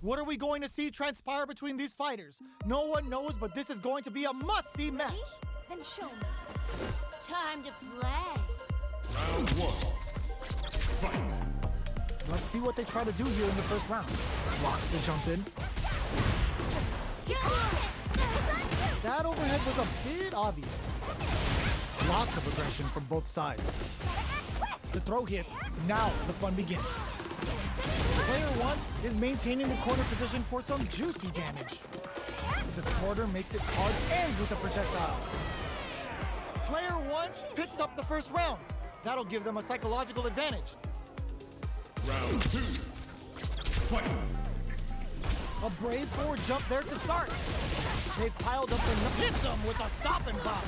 What are we going to see transpire between these fighters? No one knows, but this is going to be a must-see match. Then show me. Time to play. Round one. Fight. Let's see what they try to do here in the first round. Blocks the jump in. That overhead was a bit obvious. Lots of aggression from both sides. The throw hits. Now the fun begins. Player one is maintaining the corner position for some juicy damage. The quarter makes it hard, ends with a projectile. Player one picks up the first round. That'll give them a psychological advantage. Round two. Fight. A brave forward jump there to start. They've piled up the hits him with a stop and pop.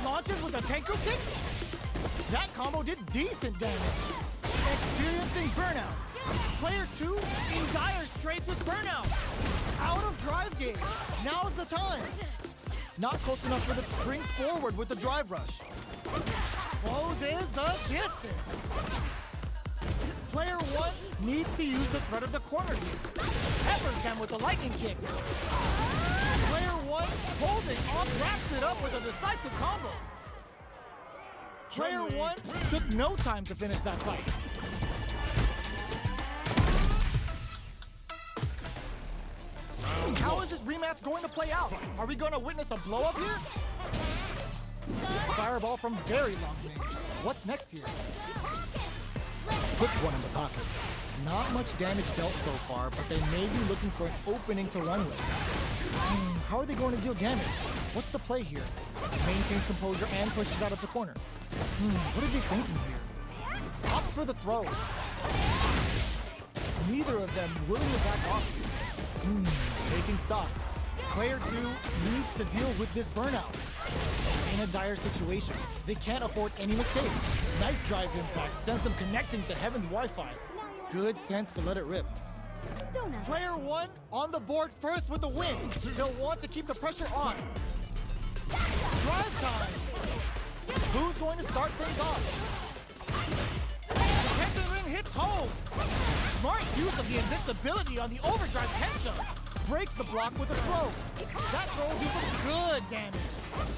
Launches with a tanker kick. That combo did decent damage. Experiencing burnout. Player two in dire straits with burnout. Out of drive gauge. Now's the time. Not close enough for the springs forward with the drive rush. Closes the distance. Player one needs to use the threat of the corner here. Peppers them with the lightning kicks. Player one holding on, wraps it up with a decisive combo. Player one took no time to finish that fight. How is this rematch going to play out? Are we going to witness a blow-up here? Fireball from very long range. What's next here? Put one in the pocket. Not much damage dealt so far, but they may be looking for an opening to run with. How are they going to deal damage? What's the play here? Maintains composure and pushes out of the corner. What are they thinking here? Opts for the throw. Neither of them willing to back off here. Taking stock. Player two needs to deal with this burnout. In a dire situation, they can't afford any mistakes. Nice drive impact sends them connecting to Heaven's Wi-Fi. Good sense to let it rip. Player one on the board first with the win. He'll want to keep the pressure on. Drive time. Who's going to start things off? The Tekken ring hits home. Smart use of the invincibility on the overdrive tension. Breaks the block with a throw. That throw will do some good damage.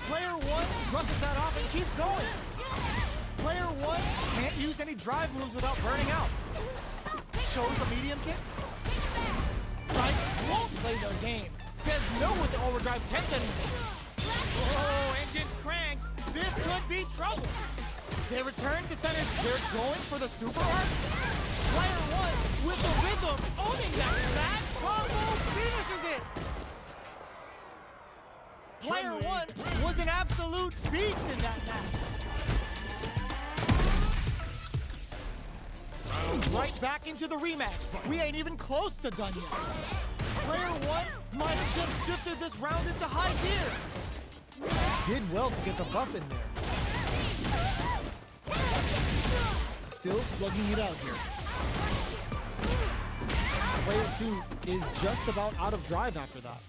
Player one brushes that off and keeps going. Player one can't use any drive moves without burning out. Shows a medium kick. Side won't play their game. Says no with the overdrive tension. Oh, engine's cranked. This could be trouble. They return to center. They're going for the super arc. Player one with the rhythm, owning that combo finishes it. Player one was an absolute beast in that match. Right back into the rematch. We ain't even close to done yet. Player one might have just shifted this round into high gear. Did well to get the buff in there. Still slugging it out here. Player two is just about out of drive after that.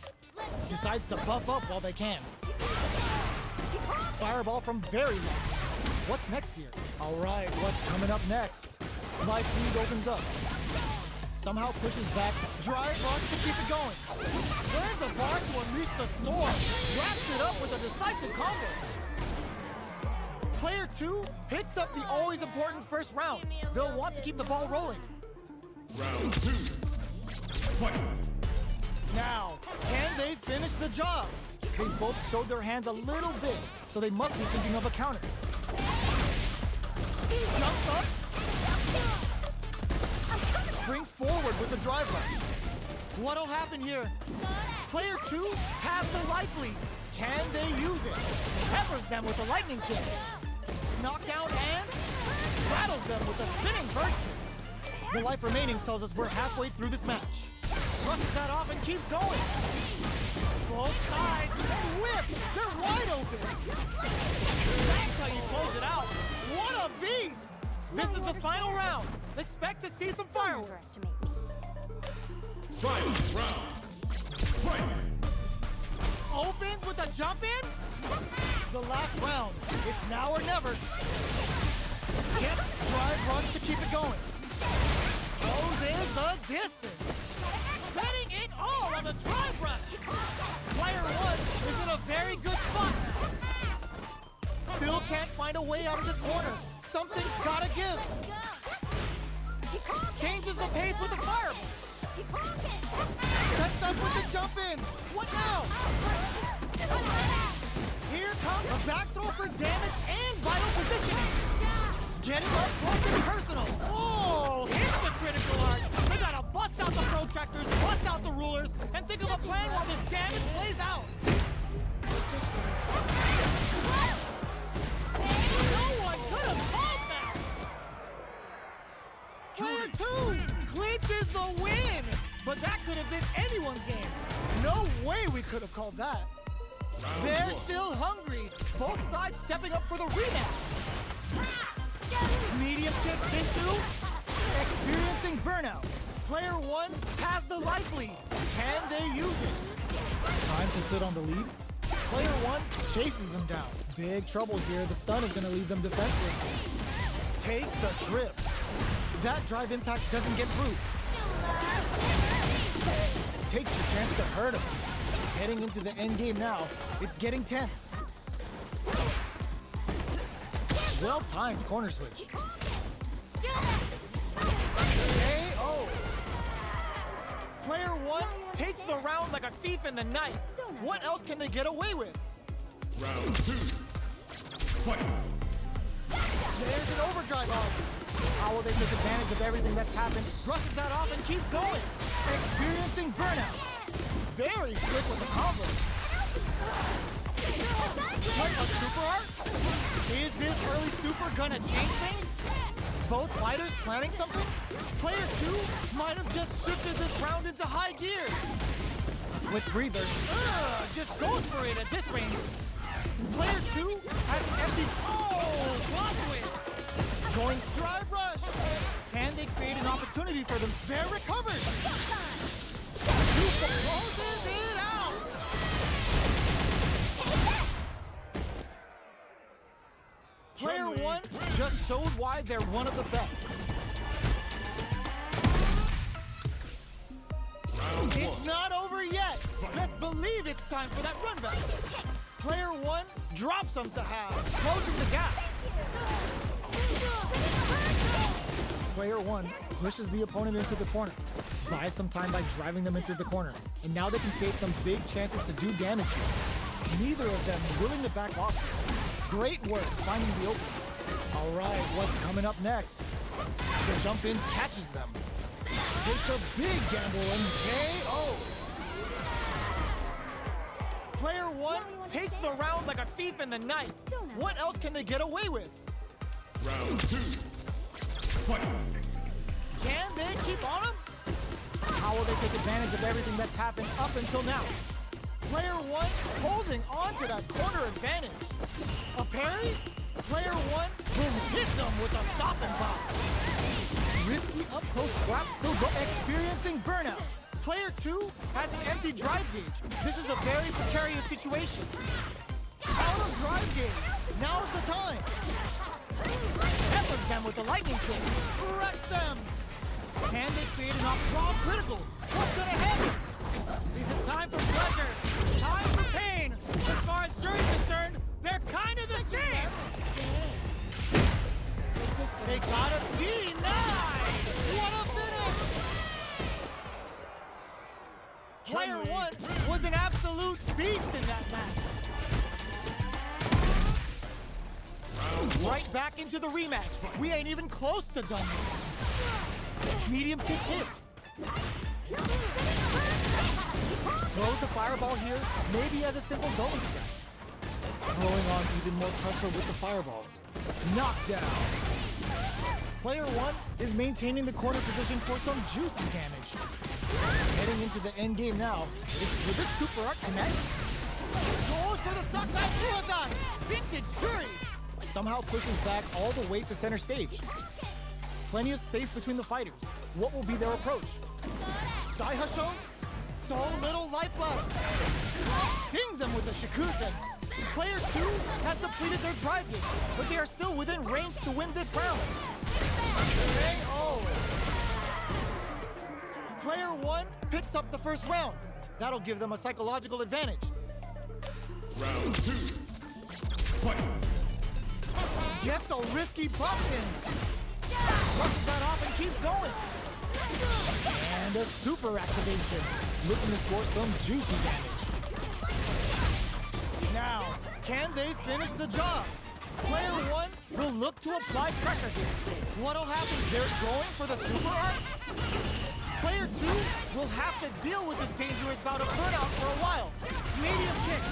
Decides to buff up while they can. Fireball from very low. What's next here? All right, what's coming up next? Life lead opens up. Somehow pushes back. Drive rush to keep it going. There's a bar to unleash the storm. Wraps it up with a decisive combo. Player two picks up the always important first round. They'll want to keep the ball rolling. Round two. Fight. Now, can they finish the job? They both showed their hands a little bit, so they must be thinking of a counter. Jumps up. Springs forward with the drive rush. What'll happen here? Player two has the life lead. Can they use it? Peppers them with a lightning kick. Knockout and rattles them with a spinning bird kick. The life remaining tells us we're halfway through this match. Brushes that off and keeps going. Both sides whip. They're wide open. That's how you close it out. What a beast! This is the final round. Expect to see some fireworks. Final round. Fight. Opens with a jump in. The last round. It's now or never. Gets drive rush to keep it going. Closes the distance. betting it all on the drive rush. Player one is in a very good spot now. Still can't find a way out of this corner. Something's gotta give. Changes the pace with the fireball. Sets up with the jump in. What now? Here comes a back throw for damage and vital positioning. Getting up close and personal. Oh, hits the critical art. They gotta bust out the protractors, bust out the rulers, and think of a plan while this damage plays out. No one could have called that. Player two clinches the win. But that could have been anyone's game. No way we could have called that. They're still hungry. Both sides stepping up for the rematch. Medium kick into, experiencing burnout. Player one has the life lead. Can they use it? Time to sit on the lead. Player one chases them down. Big trouble here. The stun is going to leave them defenseless. Takes a trip. That drive impact doesn't get through. Takes the chance to hurt him. Heading into the end game now. It's getting tense. Well-timed corner switch. KO. Player one takes the round like a thief in the night. What else can they get away with? Round two. Fight. There's an overdrive on. How will they take advantage of everything that's happened? Brushes that off and keeps going. Experiencing burnout. Very slick with the combo. What a super art? Is this early super gonna change things? Both fighters planning something? Player two might have just shifted this round into high gear. With breathers, just goes for it at this range. Player two has an empty. Oh, plot twist. Going drive rush. Can they create an opportunity for them? They're recovered. Super closes it out. Player one just showed why they're one of the best. It's not over yet. Best believe it's time for that run back. Player one drops them to half, closing the gap. Player one pushes the opponent into the corner, buys some time by driving them into the corner, and now they can create some big chances to do damage here. Neither of them willing to back off. Great work finding the opening. All right, what's coming up next? The jump in catches them. Takes a big gamble and KO. Player one takes the round like a thief in the night. What else can they get away with? Round two. Fight. Can they keep on him? How will they take advantage of everything that's happened up until now? Player one holding on to that corner advantage. A parry? Player one hits him with a stop and pop. Risky up-close scrap still experiencing burnout. Player two has an empty drive gauge. This is a very precarious situation. Out of drive gauge. Now's the time. Peppers them with the lightning kick. Wrecks them. Can they create an off-draw critical? What's gonna happen? Is it time for pleasure? Time for pain? As far as Juri's concerned, they're kind of the same. They got a D9. What a finish! Player one was an absolute beast in that match. Right back into the rematch. We ain't even close to done yet. Medium kick hits. Throws a fireball here, maybe as a simple zone strat. Throwing on even more pressure with the fireballs. Knockdown. Player one is maintaining the corner position for some juicy damage. Heading into the end game now. Will this super art connect? Goes for the Sakai Fuazan! Vintage Juri! Somehow pushes back all the way to center stage. Plenty of space between the fighters. What will be their approach? Saihasho? So little life left. Stings them with the Shikusen. Player two has depleted their drive gauge, but they are still within range to win this round. KO. Player one picks up the first round. That'll give them a psychological advantage. Round 2. Fight. Gets a risky bump in. Brushes that off and keeps going. And a super activation. Looking to score some juicy damage. Now, can they finish the job? Player 1 will look to apply pressure here. What'll happen? They're going for the super art? Player 2 will have to deal with this dangerous bout of burnout for a while. Medium kick.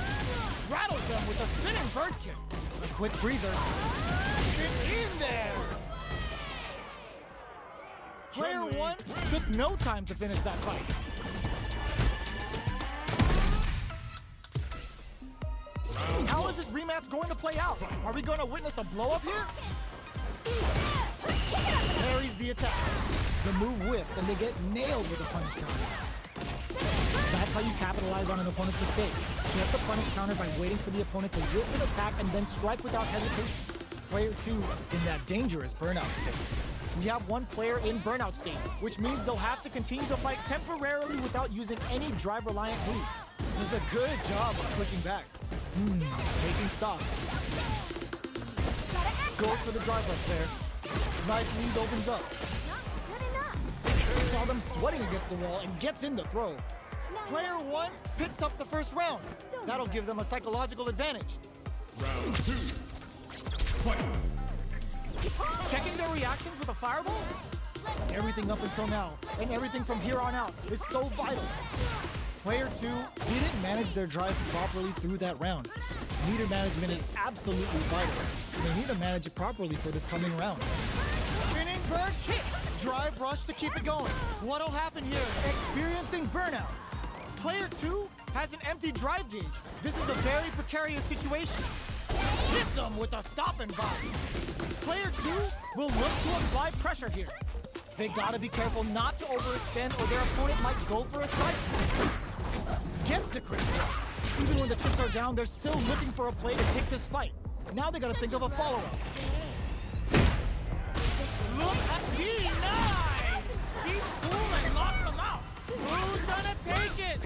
Rattles them with a spinning bird kick. A quick breather. Get in there! Player Chun-Li. 1 took no time to finish that fight. How is this rematch going to play out? Are we going to witness a blow-up here? Parries the attack. The move whiffs and they get nailed with a punish counter. That's how you capitalize on an opponent's mistake. Get the punish counter by waiting for the opponent to whiff an attack and then strike without hesitation. Player 2 in that dangerous burnout state. We have one player in burnout state, which means they'll have to continue to fight temporarily without using any drive-reliant moves. Does a good job of pushing back. Taking stock. Goes for the drive rush there. Knife lead opens up. Saw them sweating against the wall and gets in the throw. Player 1 picks up the first round. That'll give them a psychological advantage. Round 2. Fight. Checking their reactions with a fireball? Everything up until now, and everything from here on out, is so vital. Player 2 didn't manage their drive properly through that round. Meter management is absolutely vital. They need to manage it properly for this coming round. Spinning bird kick! Drive rush to keep it going. What'll happen here? Experiencing burnout. Player 2 has an empty drive gauge. This is a very precarious situation. Hits them with a stopping body. Player 2 will look to apply pressure here. They gotta be careful not to overextend or their opponent might go for a side swing. Gets the crit. Even when the chips are down, they're still looking for a play to take this fight. Now they gotta think of a follow-up. Look at D9! He's cool and knocks him out. Who's gonna take it?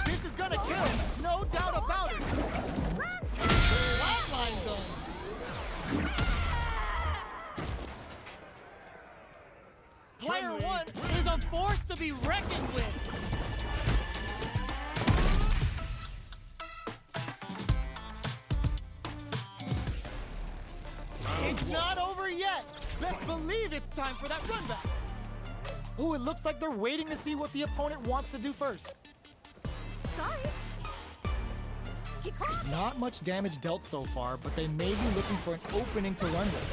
This is gonna kill, no doubt about it. Flatline zone. Player Chun-Li. 1 is a force to be reckoned with. It's not over yet. Best believe it's time for that run back. Ooh, it looks like they're waiting to see what the opponent wants to do first. Sorry. Not much damage dealt so far, but they may be looking for an opening to run with.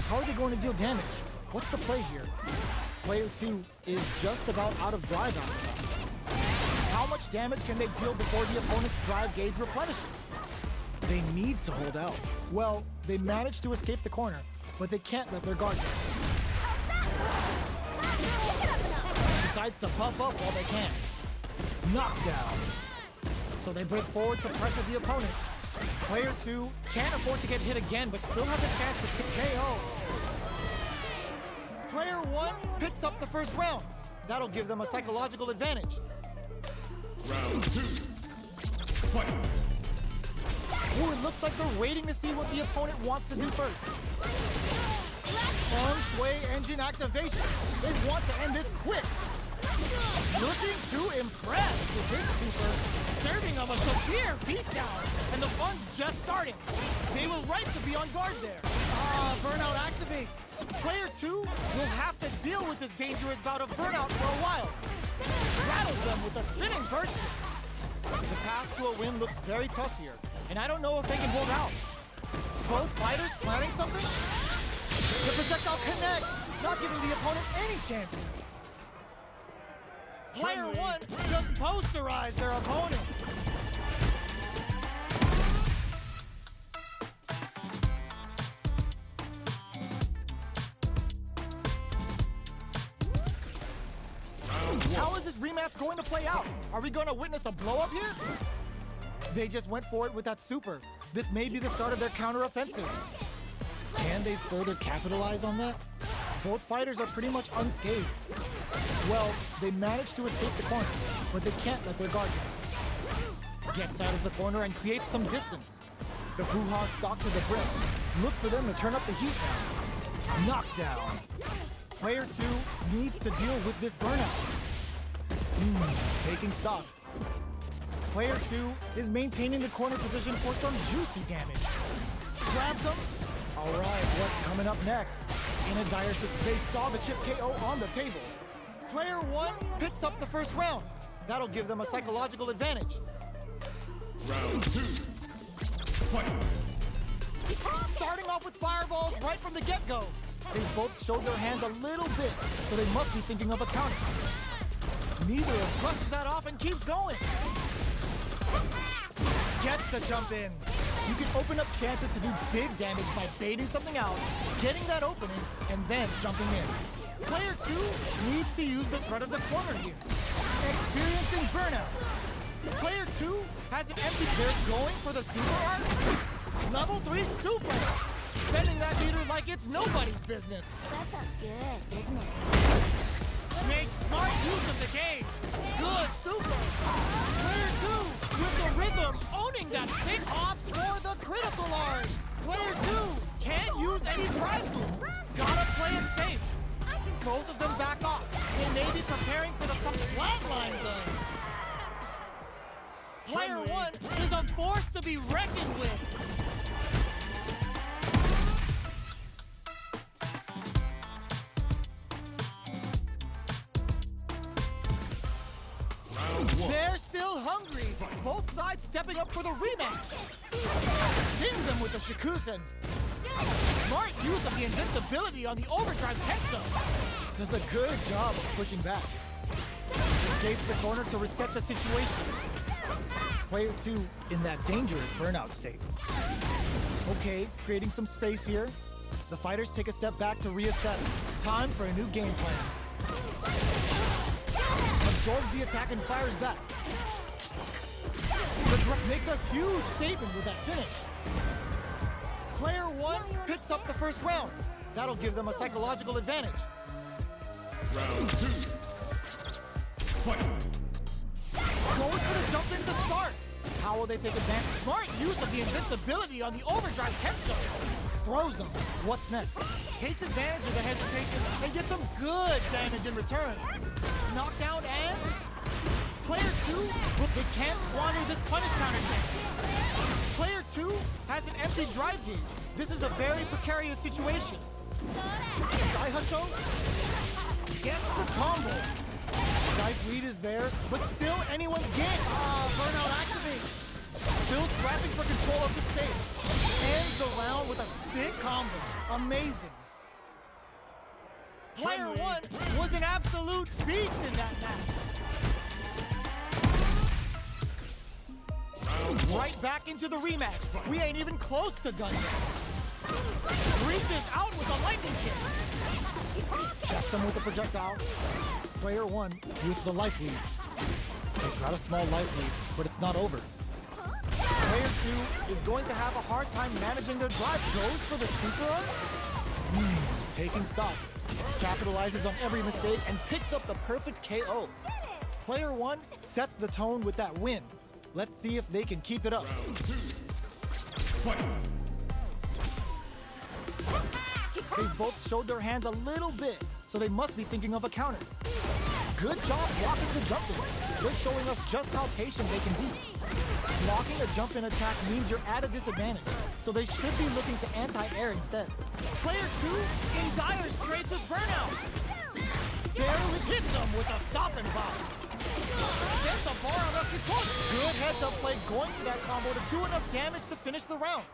How are they going to deal damage? What's the play here? Player 2 is just about out of drive out. How much damage can they deal before the opponent's drive gauge replenishes? They need to hold out. Well, they managed to escape the corner, but they can't let their guard down. Decides to puff up while they can. Knockdown. So they break forward to pressure the opponent. Player 2 can't afford to get hit again, but still has a chance to KO. Player 1 picks up the first round. That'll give them a psychological advantage. Round 2. Fight. Ooh, it looks like they're waiting to see what the opponent wants to do first. Feng Shui engine activation. They want to end this quick. Looking to impress with this super, serving them a severe beatdown, and the fun's just starting. They were right to be on guard there. Burnout activates. Player 2 will have to deal with this dangerous bout of burnout for a while. Rattles them with a spinning bird kick. The path to a win looks very tough here, and I don't know if they can hold out. Both fighters planning something? The projectile connects, not giving the opponent any chances. Player 1 just posterized their opponent. How is this rematch going to play out? Are we going to witness a blow-up here? They just went for it with that super. This may be the start of their counter-offensive. Can they further capitalize on that? Both fighters are pretty much unscathed. Well, they managed to escape the corner, but they can't let their guard down. Gets out of the corner and creates some distance. The Fuha stalk to the brim. Look for them to turn up the heat now. Knockdown. Player 2 needs to deal with this burnout. Taking stock. Player 2 is maintaining the corner position for some juicy damage. Grabs him. All right, what's coming up next? In a dire situation, they saw the chip KO on the table. Player 1 picks up the first round. That'll give them a psychological advantage. Round 2. Fight. Starting off with fireballs right from the get-go. They both showed their hands a little bit, so they must be thinking of a counter. Neither of them brushes that off and keeps going. Gets the jump in. You can open up chances to do big damage by baiting something out, getting that opening, and then jumping in. Player 2 needs to use the threat of the corner here. Experiencing burnout. Player 2 has an empty. They're going for the super art. Level 3 super. Spending that meter like it's nobody's business. That felt good, didn't it? Make smart use of the gauge. Good super. Player 2 with the rhythm, owning that big ops for the critical art. Player 2 can't use any drive moves. Gotta play it safe. Both of them back off. They may be preparing for the flatline zone. Player 1 is a force to be reckoned with. They're still hungry. Both sides stepping up for the rematch. Stings them with the Shikusen. Smart use of the invincibility on the overdrive Tenso. Does a good job of pushing back. Escapes the corner to reset the situation. Player 2 in that dangerous burnout state. Okay, creating some space here. The fighters take a step back to reassess. Time for a new game plan. Absorbs the attack and fires back. The makes a huge statement with that finish. Player 1 picks up the first round. That'll give them a psychological advantage. Round 2. Fight. Goes for the jump in to start. How will they take advantage? Smart use of the invincibility on the overdrive Tenso. Throws them. What's next? Takes advantage of the hesitation and gets some good damage in return. Knockdown and player 2, but they can't squander this punish counter yet. Player 2 has an empty drive gauge. This is a very precarious situation. Saihasho gets the combo. Life lead is there, but still anyone's game. Burnout activates. Still scrapping for control of the space. Ends the round with a sick combo. Amazing. Player 1 was an absolute beast in that match. Right back into the rematch. We ain't even close to done yet. Reaches out with a lightning kick. Checks him with a projectile. Player 1 with the life lead. They've got a small life lead, but it's not over. Player 2 is going to have a hard time managing their drive. Goes for the super art. Taking stock. Capitalizes on every mistake and picks up the perfect KO. Player 1 sets the tone with that win. Let's see if they can keep it up. Round 2. Fight. They both showed their hands a little bit, so they must be thinking of a counter. Good job blocking the jump in. They're showing us just how patient they can be. Blocking a jump in attack means you're at a disadvantage, so they should be looking to anti-air instead. Player 2 in dire straits with burnout. Barely hits them with a stop and pop. Gets the bar on up control. Good heads-up play going for that combo to do enough damage to finish the round.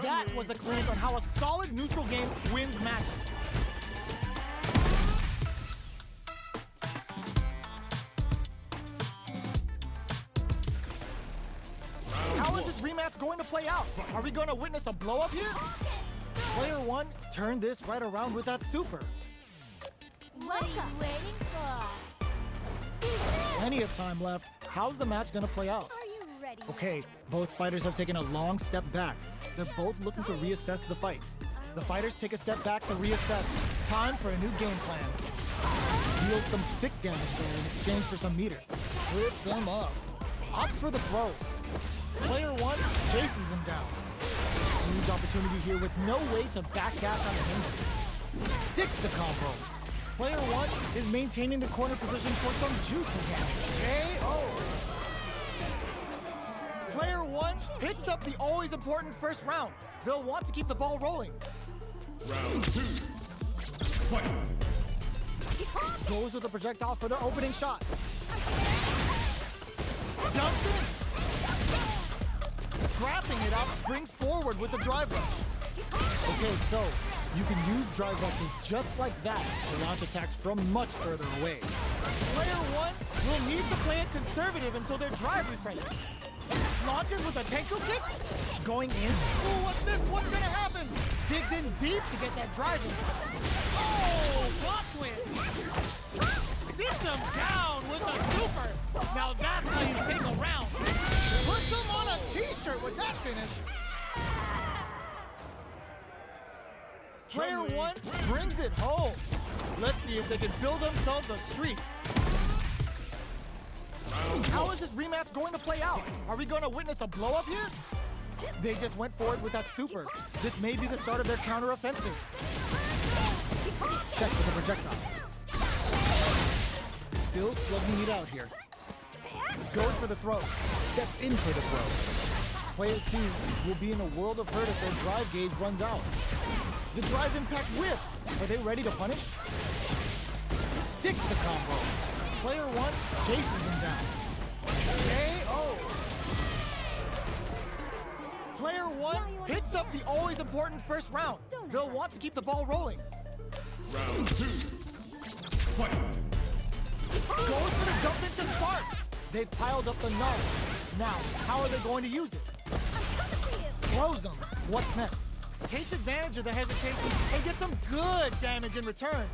That was a clinic on how a solid neutral game wins matches. How is this rematch going to play out? Are we going to witness a blow-up here? Player 1 turned this right around with that super. What are you waiting for? Plenty of time left. How's the match going to play out? Are you ready? Okay, both fighters have taken a long step back. They're both looking to reassess the fight. The fighters take a step back to reassess. Time for a new game plan. Deal some sick damage there in exchange for some meter. Trips them up. Opts for the throw. Player 1 chases them down. Huge opportunity here with no way to backdash on the hinder. Sticks the combo. Player 1 is maintaining the corner position for some juicy damage. KO. Player 1 picks up the always important first round. They'll want to keep the ball rolling. Round 2. Fight. Goes with a projectile for their opening shot. Jumps in. Scrapping it out, springs forward with the drive rush. Okay, so you can use drive rushes just like that to launch attacks from much further away. Player 1 will need to play it conservative until their drive refreshes. Launches with a Tenku kick. Going in. Ooh, what's this? What's gonna happen? Digs in deep to get that drive in. Oh, plot twist. Sits him down with a super. Now that's how you take a round. Puts him on a t-shirt with that finish. Player 1 brings it home. Let's see if they can build themselves a streak. How is this rematch going to play out? Are we going to witness a blow-up here? They just went for it with that super. This may be the start of their counter-offensive. Checks with the projectile. Still slugging it out here. Goes for the throw. Steps in for the throw. Player 2 will be in a world of hurt if their drive gauge runs out. The drive impact whips. Are they ready to punish? Sticks the combo. Player 1 chases them down. KO. Player 1 picks up the always important first round. They'll want to keep the ball rolling. Round 2. Fight. Goes for the jump into start. They've piled up the knowledge. Now, how are they going to use it? Throws them. What's next? Takes advantage of the hesitation and gets some good damage in return.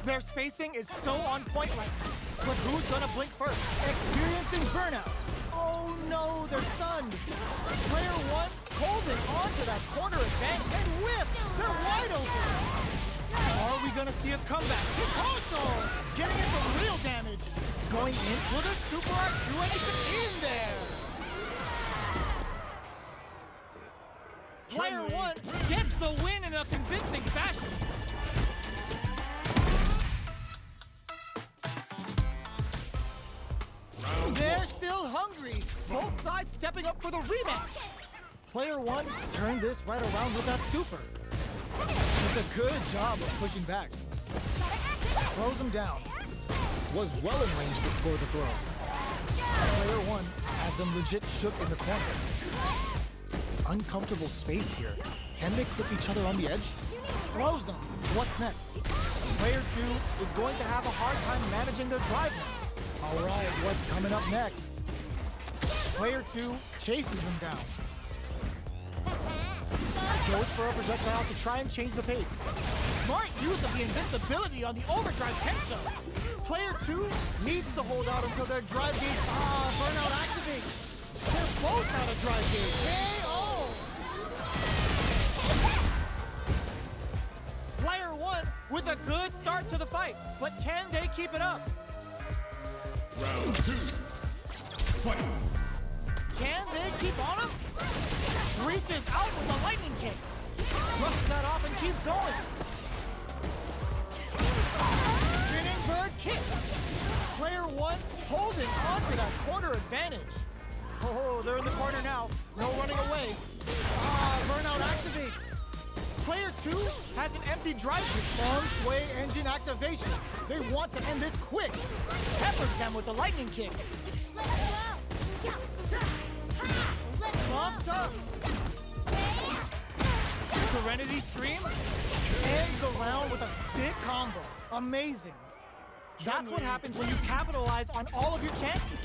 Their spacing is so on point right now. But who's gonna blink first? Experiencing burnout. Oh no, they're stunned. Player 1 holding on to that corner advantage and whips. They're wide open. Are we gonna see a comeback? Hikacho getting in some real damage. Going in for the super art, do anything in there. Player 1 gets the win in a convincing fashion. They're still hungry. Both sides stepping up for the rematch. Player 1 turned this right around with that super. Does a good job of pushing back. Throws him down. Was well in range to score the throw. Player 1 has them legit shook in the corner. Uncomfortable space here. Can they clip each other on the edge? Throws them. What's next? Player 2 is going to have a hard time managing their drive now. All right, what's coming up next? Player 2 chases them down. Goes for a projectile to try and change the pace. Smart use of the invincibility on the overdrive tension. Player 2 needs to hold out until their drive gauge. Burnout activates. They're both out of drive gauge. KO! Player 1 with a good start to the fight, but can they keep it up? Round 2. Fight. Can they keep on him? Reaches out with the lightning kicks. Brushes that off and keeps going. Spinning bird kick. Player 1 holding on to that corner advantage. Oh, they're in the corner now. No running away. Burnout activates. Player 2 has an empty drive switch. Long sway engine activation. They want to end this quick. Peppers them with the lightning kicks. Buffs up. Serenity Stream ends the round with a sick combo. Amazing. That's what happens when you capitalize on all of your chances.